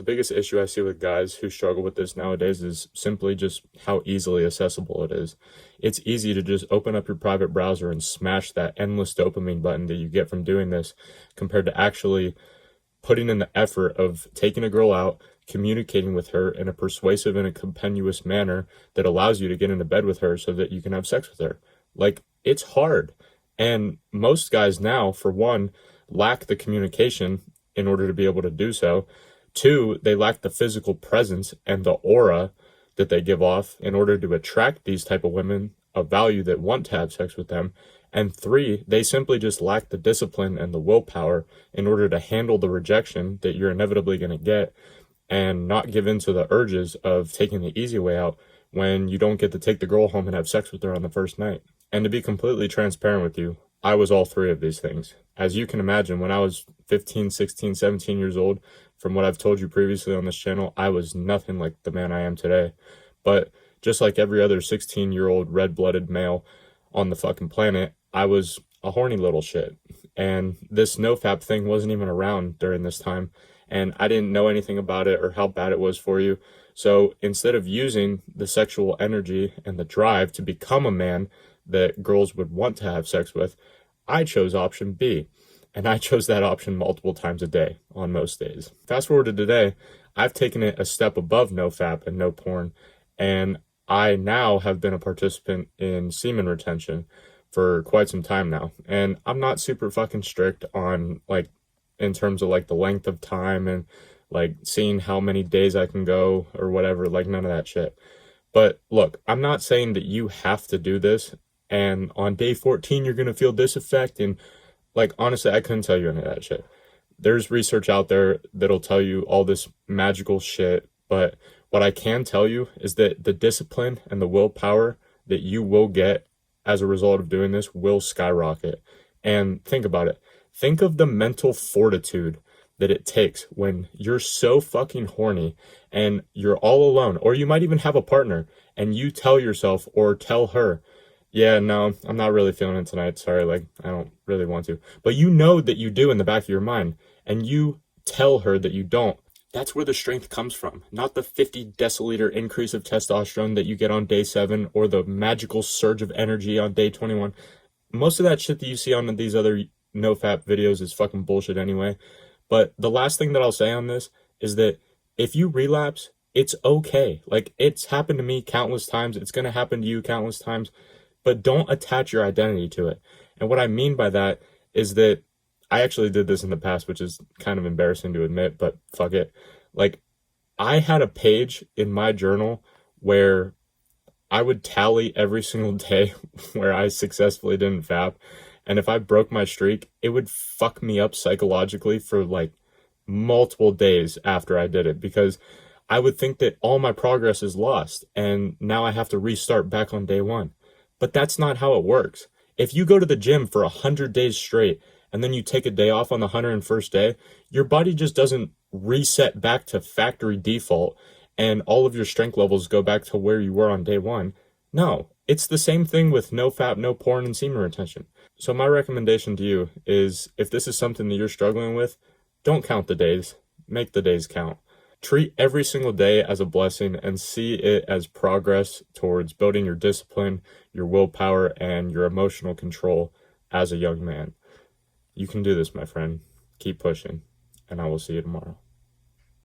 The biggest issue I see with guys who struggle with this nowadays is simply just how easily accessible it is. It's easy to just open up your private browser and smash that endless dopamine button that you get from doing this compared to actually putting in the effort of taking a girl out, communicating with her in a persuasive and a compendious manner that allows you to get into bed with her so that you can have sex with her. Like, it's hard. And most guys now, for one, lack the communication in order to be able to do so. Two, they lack the physical presence and the aura that they give off in order to attract these type of women of value that want to have sex with them. And three, they simply just lack the discipline and the willpower in order to handle the rejection that you're inevitably going to get and not give in to the urges of taking the easy way out when you don't get to take the girl home and have sex with her on the first night. And to be completely transparent with you, I was all three of these things. As you can imagine, when I was 15, 16, 17 years old, from what I've told you previously on this channel, I was nothing like the man I am today. But just like every other 16-year-old red-blooded male on the fucking planet, I was a horny little shit. And this nofap thing wasn't even around during this time. And I didn't know anything about it or how bad it was for you. So instead of using the sexual energy and the drive to become a man that girls would want to have sex with, I chose option B. And I chose that option multiple times a day on most days. Fast forward to today, I've taken it a step above nofap and no porn. And I now have been a participant in semen retention for quite some time now. And I'm not super fucking strict on, like, in terms of like the length of time and like seeing how many days I can go or whatever, like none of that shit. But look, I'm not saying that you have to do this and on day 14 you're going to feel this effect. And like, honestly, I couldn't tell you any of that shit. There's research out there that'll tell you all this magical shit, but what I can tell you is that the discipline and the willpower that you will get as a result of doing this will skyrocket. And think about it. Think of the mental fortitude that it takes when you're so fucking horny and you're all alone, or you might even have a partner, and you tell yourself or tell her, yeah, no, I'm not really feeling it tonight. Sorry, like, I don't really want to. But you know that you do in the back of your mind, and you tell her that you don't. That's where the strength comes from, not the 50 deciliter increase of testosterone that you get on day 7 or the magical surge of energy on day 21. Most of that shit that you see on these other nofap videos is fucking bullshit anyway. But the last thing that I'll say on this is that if you relapse, it's okay. Like, it's happened to me countless times. It's going to happen to you countless times. But don't attach your identity to it. And what I mean by that is that I actually did this in the past, which is kind of embarrassing to admit, but fuck it. Like, I had a page in my journal where I would tally every single day where I successfully didn't fap. And if I broke my streak, it would fuck me up psychologically for like multiple days after I did it, because I would think that all my progress is lost and now I have to restart back on day 1. But that's not how it works. If you go to the gym for 100 days straight and then you take a day off on the 101st day, your body just doesn't reset back to factory default and all of your strength levels go back to where you were on day 1. No, it's the same thing with no fap, no porn, and semen retention. So my recommendation to you is, if this is something that you're struggling with, don't count the days. Make the days count. Treat every single day as a blessing and see it as progress towards building your discipline, your willpower, and your emotional control as a young man. You can do this, my friend. Keep pushing, and I will see you tomorrow.